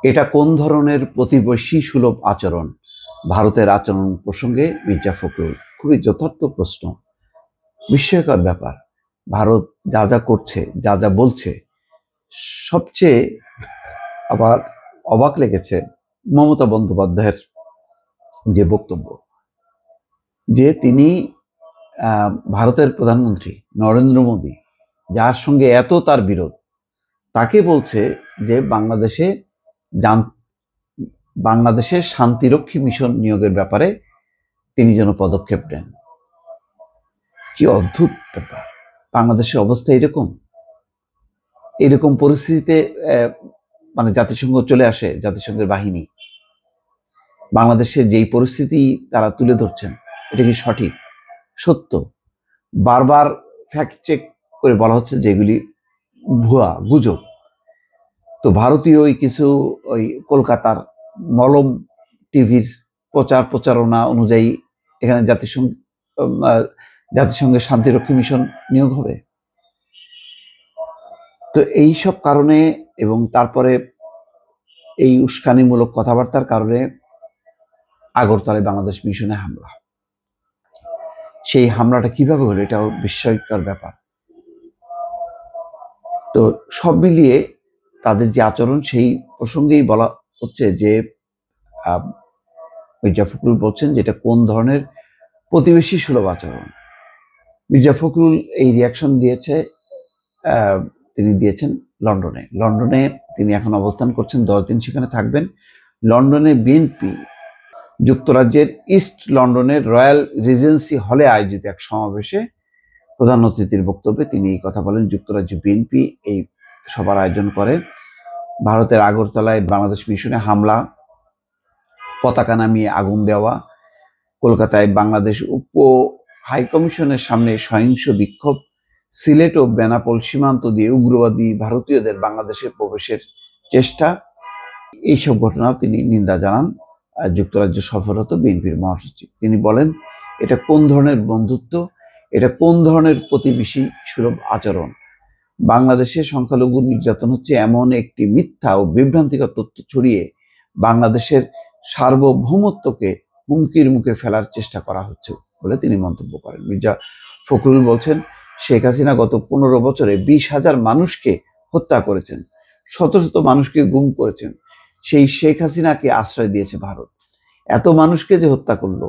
এটা কোন ধরনের প্রতিবেশী সুলভ আচরণ? ভারতের আচরণ প্রসঙ্গে মির্জা ফখরুল। খুবই যথার্থ প্রশ্ন, বিস্ময়কর ব্যাপার। ভারত যা যা করছে, যা যা বলছে, সবচেয়ে আবার অবাক লেগেছে মমতা বন্দ্যোপাধ্যায়ের যে বক্তব্য, যে তিনি ভারতের প্রধানমন্ত্রী নরেন্দ্র মোদী, যার সঙ্গে এত তার বিরোধ, তাকে বলছে যে বাংলাদেশের শান্তিরক্ষী মিশন নিয়োগের ব্যাপারে তিনি যেন পদক্ষেপ নেন। কি অদ্ভুত ব্যাপার! বাংলাদেশের অবস্থা এরকম পরিস্থিতিতে মানে জাতিসংঘ চলে আসে, জাতিসংঘের বাহিনী বাংলাদেশে যেই পরিস্থিতি তারা তুলে ধরছেন, এটা কি সঠিক, সত্য? বারবার ফ্যাক্ট চেক করে বলা হচ্ছে যে এগুলি ভুয়া, গুজব। তো ভারতীয় কিছু কলকাতার মলম টিভির প্রচারণা অনুযায়ী এখানে জাতিসংঘের শান্তিরক্ষী মিশন নিয়োগ হবে। তো এই সব কারণে এবং তারপরে এই উস্কানিমূলক কথাবার্তার কারণে আগরতলায় বাংলাদেশ মিশনে হামলা। সেই হামলাটা কিভাবে হলো, এটাও বিস্ময়কর ব্যাপার। তো সব মিলিয়ে তাদের যে আচরণ, সেই প্রসঙ্গেই বলা হচ্ছে যে মির্জা ফখরুল বলছেন যে এটা কোন ধরনের প্রতিবেশী সুলভ আচরণ। মির্জা ফখরুল এই রিয়াকশন তিনি দিয়েছেন লন্ডনে তিনি এখন অবস্থান করছেন, 10 দিন সেখানে থাকবেন। লন্ডনে বিএনপি যুক্তরাজ্যের ইস্ট লন্ডনের রয়্যাল রিজেন্সি হলে আয়োজিত এক সমাবেশে প্রধান অতিথির বক্তব্যে তিনি এই কথা বলেন। যুক্তরাজ্য বিএনপি এই সভার আয়োজন করে। ভারতের আগরতলায় বাংলাদেশ মিশনে হামলা, পতাকা নামিয়ে আগুন দেওয়া, কলকাতায় বাংলাদেশ উপ হাইকমিশনের সামনে সহিংস বিক্ষোভ, সিলেট ও বেনাপোল সীমান্ত দিয়ে উগ্রবাদী ভারতীয়দের বাংলাদেশে প্রবেশের চেষ্টা, এইসব ঘটনা তিনি নিন্দা জানান যুক্তরাজ্য সফররত বিএনপির মহাসচিব। তিনি বলেন, এটা কোন ধরনের বন্ধুত্ব, এটা কোন ধরনের প্রতিবেশী সুলভ আচরণ? বাংলাদেশে সংখ্যালঘু নির্যাতন হচ্ছে এমন একটি মিথ্যা ও বিভ্রান্তিকর তথ্য ছড়িয়ে বাংলাদেশের সার্বভৌমত্বকে হুমকির মুখে ফেলার চেষ্টা করা হচ্ছে বলে তিনি মন্তব্য করেন। মির্জা ফখরুল বলছেন, শেখ হাসিনা গত 15 বছরে 20,000 মানুষকে হত্যা করেছেন, শত শত মানুষকে গুম করেছেন। সেই শেখ হাসিনাকে আশ্রয় দিয়েছে ভারত। এত মানুষকে যে হত্যা করলো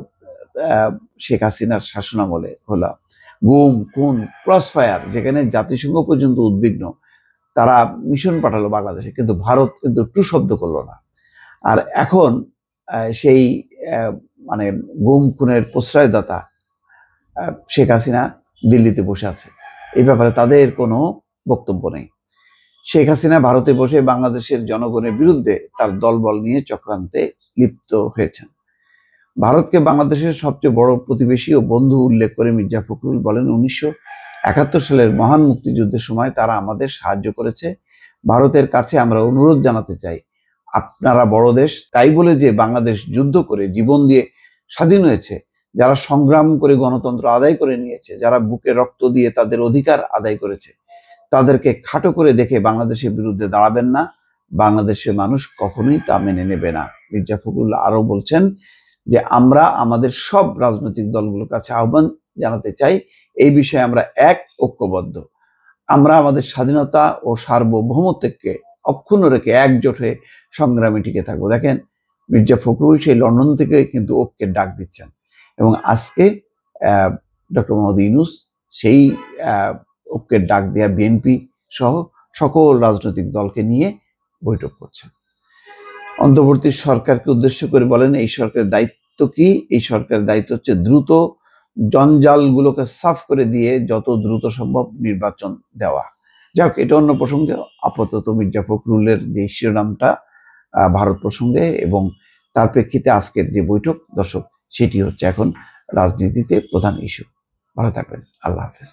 শেখ হাসিনার শাসনামলে, হলো গুম, খুন, ক্রসফায়ার, যেখানে জাতিসংঘ পর্যন্ত উদ্বিগ্ন। তারা মিশন পাঠালো বাংলাদেশে, কিন্তু ভারত কিন্তু টু শব্দ করলো না। আর এখন সেই মানে গুম খুনের প্রশ্রয়দাতা শেখ হাসিনা দিল্লিতে বসে আছে, এই ব্যাপারে তাদের কোনো বক্তব্য নেই। শেখ হাসিনা ভারতে বসে বাংলাদেশের জনগণের বিরুদ্ধে তার দলবল নিয়ে চক্রান্তে লিপ্ত হয়েছেন। ভারতকে বাংলাদেশের সবচেয়ে বড় প্রতিবেশী ও বন্ধু উল্লেখ করে মির্জা ফখরুল বলেন, 1971 সালের মহান মুক্তিযুদ্ধের সময় তারা আমাদের সাহায্য করেছে। ভারতের কাছে আমরা অনুরোধ জানাতে চাই, আপনারা বড় দেশ তাই বলে যে বাংলাদেশ যুদ্ধ করে জীবন দিয়ে স্বাধীন হয়েছে, যারা সংগ্রাম করে গণতন্ত্র আদায় করে নিয়েছে, যারা বুকে রক্ত দিয়ে তাদের অধিকার আদায় করেছে, তাদেরকে খাটো করে দেখে বাংলাদেশের বিরুদ্ধে দাঁড়াবেন না। বাংলাদেশের মানুষ কখনোই তা মেনে নেবে না। মির্জা ফখরুল আরো বলছেন যে আমরা আমাদের সব রাজনৈতিক দলগুলোর কাছে আহ্বান জানাতে চাই, এই বিষয়ে আমরা ঐক্যবদ্ধ। আমরা আমাদের স্বাধীনতা ও সার্বভৌমত্বকে অক্ষুণ্ণ রেখে একজোট হয়ে সংগ্রামে টিকে থাকবো। দেখেন, মির্জা ফখরুল সেই লন্ডন থেকে কিন্তু ঐক্যের ডাক দিচ্ছেন, এবং আজকে ডক্টর মোহাম্মদ ইউনূস সেই ঐক্যের ডাক দেয়া বিএনপি সহ সকল রাজনৈতিক দলকে নিয়ে বৈঠক করছেন। অন্তর্বর্তী সরকারকে উদ্দেশ্য করে বলেন, এই সরকারের দায়িত্ব কি? এই সরকারের দায়িত্ব হচ্ছে দ্রুত জঞ্জালগুলোকে সাফ করে দিয়ে যত দ্রুত সম্ভব নির্বাচন দেওয়া। যাক, এটা অন্য প্রসঙ্গে। আপাতত মির্জা ফখরুলের যে শিরোনামটা ভারত প্রসঙ্গে এবং তার প্রেক্ষিতে আজকের যে বৈঠক, দর্শক, সেটি হচ্ছে এখন রাজনীতিতে প্রধান ইস্যু। ভালো থাকবেন। আল্লাহ হাফেজ।